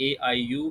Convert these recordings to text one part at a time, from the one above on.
AIU،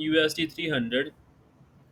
USD 300.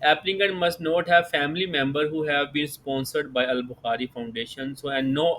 Applicant must not have family member who have been sponsored by Al-Bukhari Foundation. So and no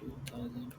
2021،